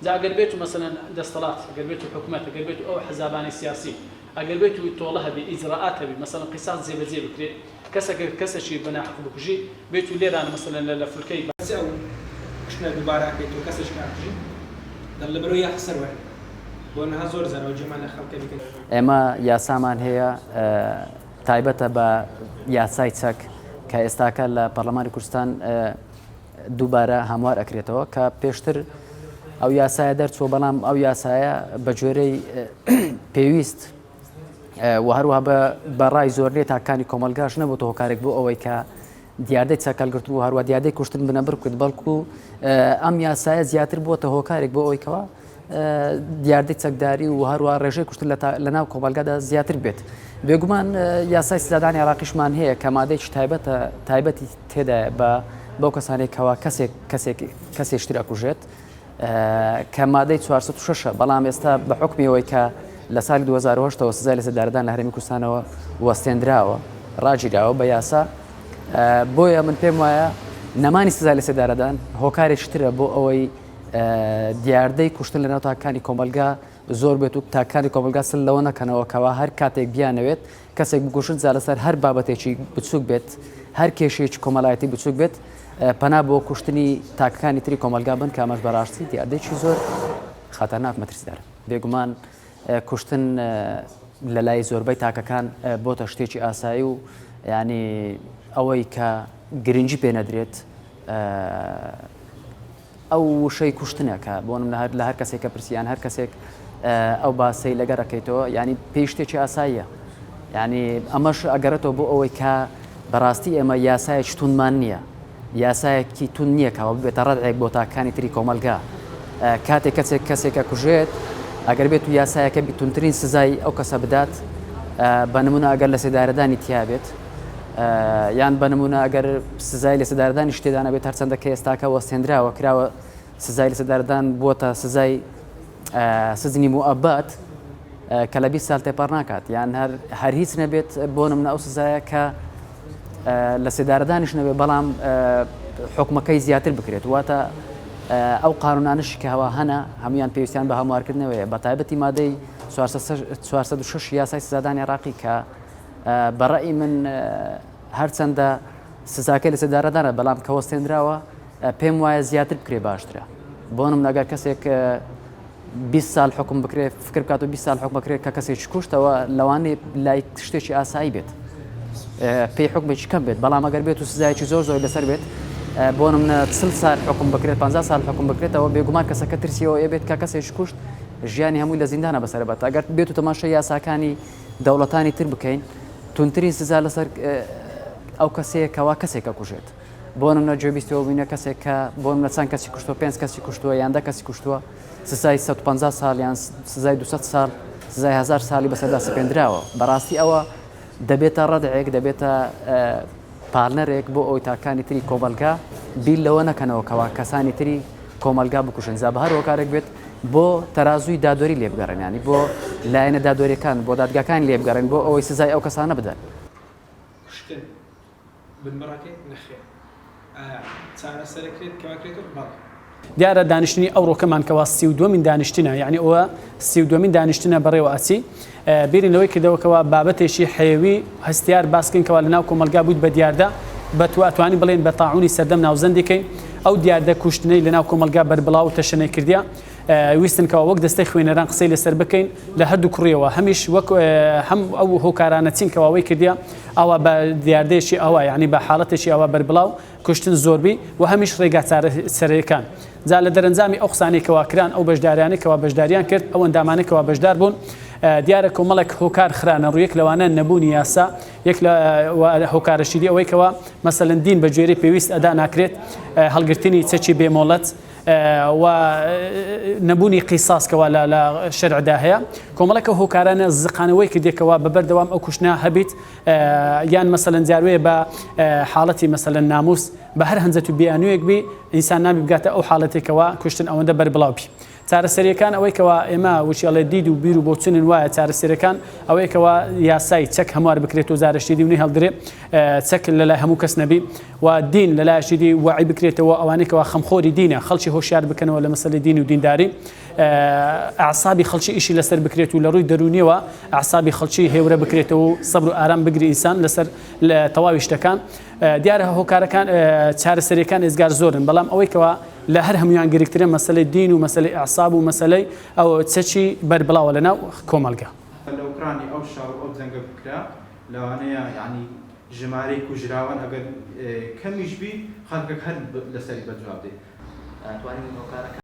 إذا قربيتوا مثلا دستلات قربيتوا حكومات قربيتوا أو حزبان سياسي قربيتوا يطولها بإجراءاتها مثلا قصاص زي بزي بكري كسا شيء بنا حق بكجي بيتوا ليران مثلا لفلكي بس أو كشنا دوباره كيتو كسا شكان كجي دل بروي حسر وين بون هزور زر وجمال خلق بك اما یاسامان هەیە تایبەتە بە یاسای چەک کە ئێستاکە لە پەرلەمانی کوردستان دووبارە هەموار ئەکرێتەوە کە پێشتر ئەو یاسایە دەرچووە بەڵام ئەو یاسایە بە جۆرەی پێویست و هەروەها بە ڕای زۆر لێ تاکانی کۆمەلگاش نەبووتە هۆکارێک بۆ ئەوەی کە دیاردەی چەکەلگرتن و هەروە دیاردەی کوشتن بنەبڕ کرد بەڵکو ئەم یاسایە زیاتر بووەتە هۆکارێک بۆ ئەوەی کەوە دیاردەی چەکداری و هەروە ڕێژەی کوشتن لە ناو کۆمەلگادا زیاتر بێت بێگومان یاسای سزادانی عێراقیشمان هەیە کە مادەیەکی تایبەتی تێدایە بەو کەسانێکەوە کەسێک تر ئەکوژێت کە مادەی 406 بەڵام ئێستا بە حکمیەوەی کە لە ساڵی 2008ەوە سزای لەسەردارەدان لە هەرێمی کوردستانەوە وەستێنراوە ڕاگیراوە بە یاسا بۆیە من پێم وایە نەمانی سزای لەسەردارەدان هۆکارێکی ترە بۆ ئەوەی دیاردەی کوشتن لە ناو تاکانی کۆمەلگا زۆر بێت و تاکانی کۆمەلگا سل لەوە نەکەنەوە کەوا هەر کاتێک بیانەوێت کەسێک بکوشن جا لەسەر هەر بابەتێکی بچووک بێت هەر کێشەیەکی کۆمەڵایەتی بچووک بێت پەنا بۆ کوشتنی تاکەکانی تری کۆمەلگا بن کە ئەمەش بەڕاستی دیاردەیەکی زۆر خەتەرناک مەترسیدارە بێگومان کوشتن لە لای زۆربەی تاکەکان بۆتە شتێکی ئاسایی و ینی ئەوەی کە گرنگی پێ نەدرێت ئەو شەی کوشتنە کە بۆ لە هەر کەسێک کە پرسییان هەر کەسێک ئەو باسی لەگەڕەکەیتەوە ینی پێی شتێکی ئاساییە ینی ئەمەش ئەگەڕێتەوە بۆ ئەوەی کە بەڕاستی ئێمە یاسایەکی تونمان نییە یاسایەکی تون نییە کەەوە بێتە ڕەدێک بۆ تاکانی تری کۆمەلگا کاتێک کەسێکە کوژێت ئەگەر بێت و یاسایەکە بیتونترین سزای ئەو کەسە بدات بە نمونە ئەگەر لە سێدارەدانی تیا بێت یان بە نمونە ئەگەر سزای لە سێدارەدانی شتێدانە بێت هەرچەندە کە ئێستاکە وەستێنراوە کراوە سزای لە سێدارەدان بووەتە سزای سزنی موئەبەت کە لە 20 ساڵ تێپەڕ ناکات یان هەر هیچ نەبێت بۆ نمونە ئەو سزایە کە لە سێدارەدانیش نەبێت بەڵام حکومەکەی زیاتر بکرێت واتە ئەو قانونانشی کە هەوا هەنا هەمویان پێویستیان بە هەموارکردنەوەیە بە تایبەتی مادەی 406 یاسای سزادانی عێراقی کە بەڕێی من هەرچەندە سزاکەی لە سێدارەدانە بەڵام کە وەستێنراوە پێم وایە زیاتر بکرێ باشترە بۆ نمونە ئەگەر کەسێک 20 ساڵ حکم بکرێت فکر بکات و 20 ساڵ حکم بکرێت کە کەسێکی کوشتەوە لەوانەیە لای شتێکی ئاسایی بێت پێی حکمێکی کەم بێت بەڵام ئەگەر بێت و سزایەکی زۆر زۆر لەسەر بێت بۆ نمونە 40 ساڵ حکم بکرێت 50 ساڵ حکم بکرێتەوە بێگومان کەسەکە ترسیەوە ئێبێت کە کەسێکی کوشت ژیانی هەمووی لە زیندانە بەسەربات ئەگەر بێت و تەماشای یاساکانی دەوڵەتانی تر بکەین تونترین سزا لەسەر ئەو کەسەیەکەوە کەسێکە کوژێت بۆ نمونە گوێبیستەوە بینە کەسێک کە بۆ نمونە چەند کەسی کوشتووە 5 کەسی کوشتووە یان 10 کەسی کوشتووە سزای 150 ساڵ یان سزای 200 ساڵ سزای 1000 ساڵی بەسەردا سپێندراوە بەڕاستی ئەوە دەبێتە ڕەدعێک دەبێتە پارتنەرێک بۆ ئەوی تاکانی تری کۆمەلگا بیل لەوە نەکەنەوە کەوا کەسانی تری کۆمەلگا بکوشن زا بە هەر هۆکارێک بێت بۆ تەرازووی دادوەری لێ بگەڕێن ینی بۆ لایەنە دادوەریەکان بۆ دادگاکان لێ بگەڕێن بۆ ئەوەی سزای ئەو کەسانە بدەن کوشتن بنبڕەکەی نەخێر چارەسەرەکرێت کەواکرێتەوە بەڵێ دیارە دانیشتنی ئەو ڕۆکەمان کەوا 32مین دانیشتنە یعنی ئەوە 32مین دانیشتنە بەڕێوە ئاچی بیرینەوەی کردەوەکەوە بابەتێکی حەیوی هەستیار باسکەنکەوە لە ناو کۆمەلگا بوویت بە دیاردە بەتوانی بڵێن بە تاعونی سەردەم ناوزەندێکەی ئەو دیاردە کوشتنەی لە ناو کۆمەلگا بەربڵاو تەشەنەی کردیا ویستنکەوە وەک دەستەی خوێنەران قسەی لەسەر بکەین لە هەردوو کوڕیەوە هەمیش وەک هەم ئەو هۆکارانە چینکەوەی کردیا ئەوە بە دیاردەیەکی ئەوە یعنی بە حاڵەتێکی ئەوە بەربڵاو کوشتن زۆربی و هەمیش ڕێگا سەرەکان جا لە دەرەنجامی ئەو قسانێکەوە کران ئەو بەشداریانێکەوە بەشداریان کرد ئەو ئەندامانێکەوە بەشدار بوون دیارە کۆمەڵێک هۆکار خرانە ڕوویەک لەوانە نەبوونی یاسا یەک لە هۆکارەشیدی ئەوەیەکەوە مەسەلەن دین بە گوێرەی پێویست ئەدا ناکرێت هەڵگرتنی چەکی بێمۆڵەت و نەبوونی قیساسکەوە لە شەرعدا هەیە کۆمەڵێکە هۆکارانە زقانەوەی کردێکەوە بەبەردەوام ئەو کوشتنا هەبیت یان مەسەلەن جاروێ بە حاڵەتی مەسەلەن ناموس بە هەر هەنجەت و بیانوویەک بی ئینسان نامی بگاتە ئەو حاڵەتێکەوە کوشتن ئەوەندە بەربڵاو بی چارەسەریەکان ئەوەی کەوا ئێمە وشیاڵێ دید و بیر و بۆچنن وایە چارەسەرەکان ئەوەی کەوا یاسای چەک هەموار بکرێت و زارشتی دیونی هەڵدرێ چەک لەلای هەموو کەس نەبی و دین لەلایشی دی وعی بکرێتەوە ئەوانەی کەوا خەمخۆری دینە خەڵکی هۆشیار بکەنەوە لە مەسەلەی دین و دینداری ئەعسابی خەڵکی ئیشی لەسەر بکرێت و لە ڕووی دەرونیەوە ئەعسابی خەڵکی هێورە بکرێتەوە و سەبر و ئارام بگری ئینسان لەسەر تەواوی شتەکان دیارە هۆکارەکان چارەسەریەکان ئێزگار زۆرن بەڵام ئەوەی کەوا لە هەر هەمویان گرنگترە مەسەلەی دین و مەسەلەی ئەعساب و مەسەلەی ئەو چەکی بەربڵاوە لەناو کۆمەلگا لە ئوکرانی ئەو شار و ئەو جەنگە بکرا لەوانەیە یعنی ژمارەی کوژراوان ئەگەر کەمیش بی خەڵکێک هەر لەسەری بەجواب دێت.